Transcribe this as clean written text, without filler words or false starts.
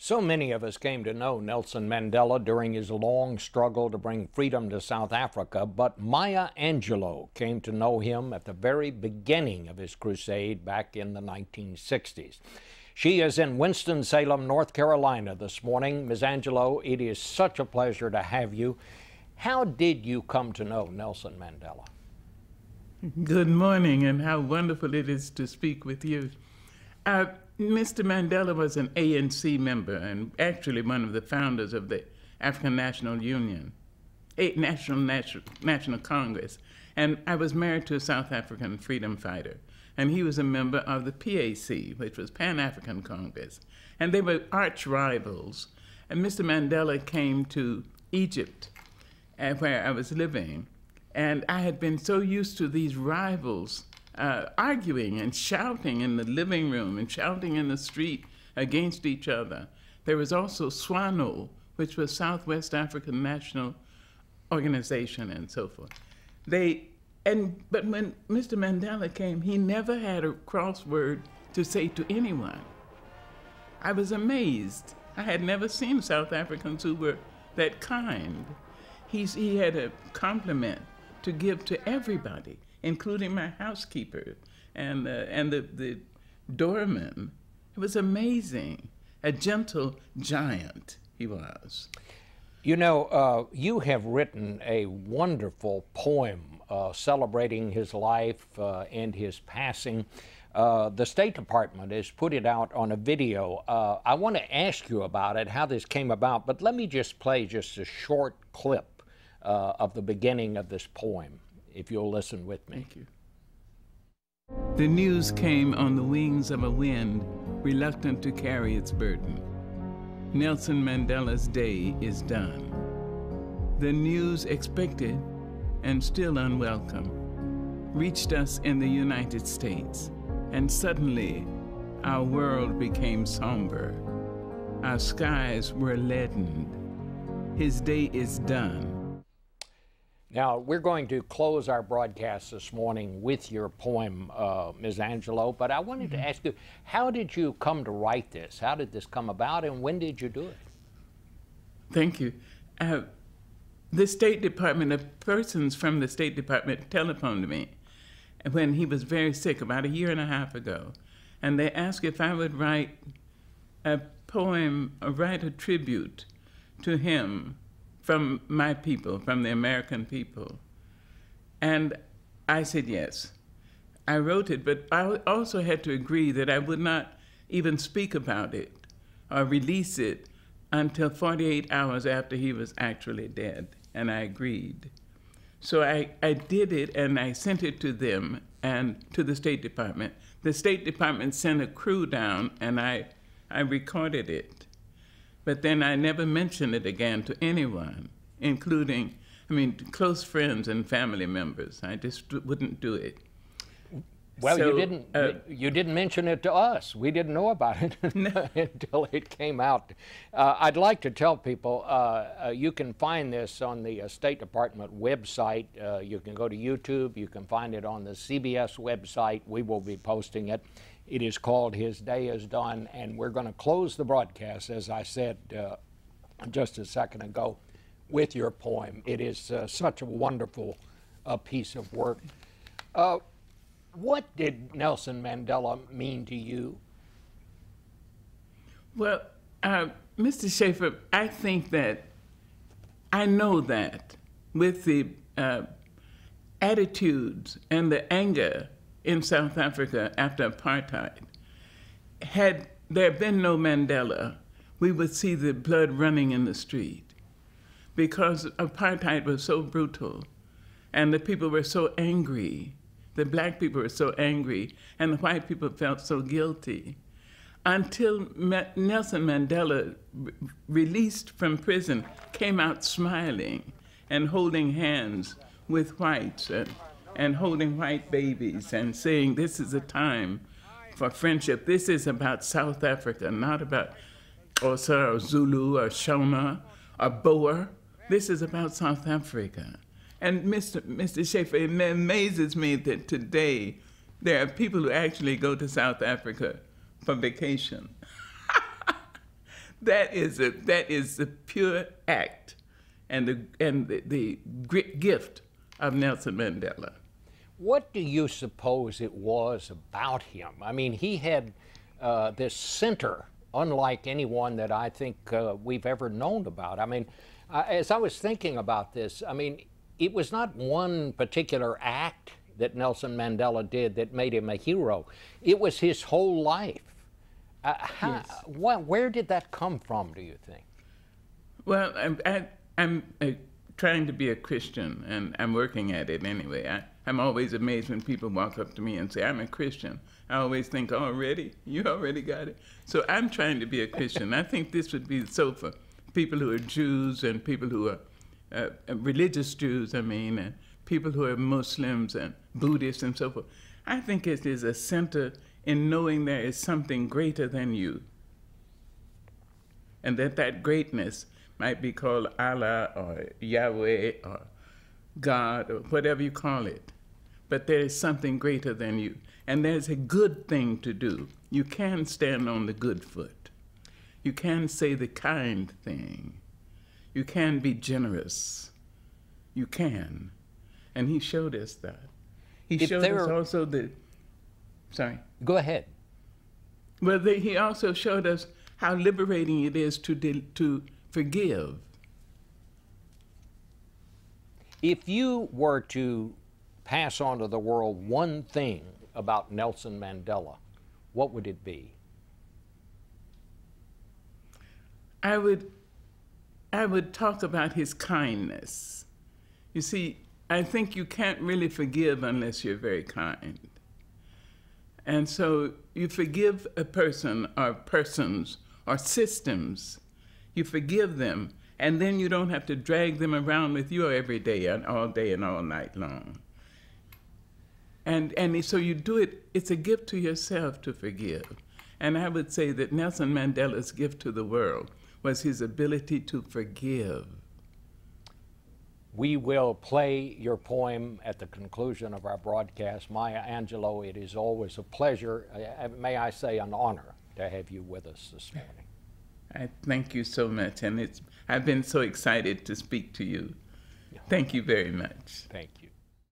So many of us came to know Nelson Mandela during his long struggle to bring freedom to South Africa, but Maya Angelou came to know him at the very beginning of his crusade back in the 1960s. She is in Winston-Salem, North Carolina this morning. Ms. Angelou, it is such a pleasure to have you. How did you come to know Nelson Mandela? Good morning, and how wonderful it is to speak with you. Mr. Mandela was an ANC member and actually one of the founders of the African National Union, National Congress. And I was married to a South African freedom fighter, and he was a member of the PAC, which was Pan-African Congress. And they were arch rivals. And Mr. Mandela came to Egypt, where I was living, and I had been so used to these rivals arguing and shouting in the living room and shouting in the street against each other. There was also SWANO, which was Southwest African National Organization, and so forth. But when Mr. Mandela came, he never had a crossword to say to anyone. I was amazed. I had never seen South Africans who were that kind. He had a compliment to give to everybody, including my housekeeper and the doorman. It was amazing. A gentle giant he was. You know, you have written a wonderful poem celebrating his life and his passing. The State Department has put it out on a video. I want to ask you about it, how this came about, but let me just play just a short clip of the beginning of this poem, if you'll listen with me. Thank you. The news came on the wings of a wind, reluctant to carry its burden. Nelson Mandela's day is done. The news expected and still unwelcome reached us in the United States, and suddenly our world became somber. Our skies were leadened. His day is done. Now, we're going to close our broadcast this morning with your poem, Ms. Angelou, but I wanted to ask you, how did you come to write this? How did this come about, and when did you do it? Thank you. The State Department, persons from the State Department telephoned me when he was very sick about a year and a half ago, and they asked if I would write a poem, or write a tribute to him from my people, from the American people. And I said yes. I wrote it, but I also had to agree that I would not even speak about it or release it until 48 hours after he was actually dead, and I agreed. So I did it, and I sent it to them and to the State Department. The State Department sent a crew down, and I recorded it. But then I never mentioned it again to anyone, including, close friends and family members. I just wouldn't do it. Well, so, you didn't mention it to us. We didn't know about it until it came out. I'd like to tell people you can find this on the State Department website. You can go to YouTube. You can find it on the CBS website. We will be posting it. It is called His Day is Done, and we're going to close the broadcast, as I said just a second ago, with your poem. It is such a wonderful piece of work. What did Nelson Mandela mean to you? Well, Mr. Schaefer, I think that, I know that with the attitudes and the anger in South Africa after apartheid, had there been no Mandela, we would see the blood running in the street, because apartheid was so brutal and the people were so angry. The black people were so angry and the white people felt so guilty. Until Nelson Mandela, released from prison, came out smiling and holding hands with whites and holding white babies and saying, this is a time for friendship. This is about South Africa, not about Xhosa or Zulu or Shona or Boer. This is about South Africa. And Mr. Schaefer, it amazes me that today there are people who actually go to South Africa for vacation. That is the pure act and the great gift of Nelson Mandela. What do you suppose it was about him? I mean, he had this center, unlike anyone that I think we've ever known about. I mean, as I was thinking about this, I mean, it was not one particular act that Nelson Mandela did that made him a hero. It was his whole life. Yes. Where did that come from, do you think? Well, I'm trying to be a Christian, and I'm working at it anyway. I'm always amazed when people walk up to me and say, I'm a Christian. I always think, already? You already got it? So I'm trying to be a Christian. I think this would be so for people who are Jews and people who are religious Jews, and people who are Muslims and Buddhists and so forth. I think it is a center in knowing there is something greater than you. And that greatness might be called Allah or Yahweh or God or whatever you call it. But there is something greater than you. And there's a good thing to do. You can stand on the good foot. You can say the kind thing. You can be generous. You can. And he showed us that. He showed us also the... Sorry. Go ahead. Well, he also showed us how liberating it is to forgive. If you were to pass on to the world one thing about Nelson Mandela, what would it be? I would talk about his kindness. You see, I think you can't really forgive unless you're very kind. And so you forgive a person or persons or systems. You forgive them, and then you don't have to drag them around with you every day and all night long. And so you do it, it's a gift to yourself to forgive. And I would say that Nelson Mandela's gift to the world was his ability to forgive. We will play your poem at the conclusion of our broadcast. Maya Angelou, it is always a pleasure, may I say an honor, to have you with us this morning. I thank you so much, and I've been so excited to speak to you. Thank you very much. Thank you.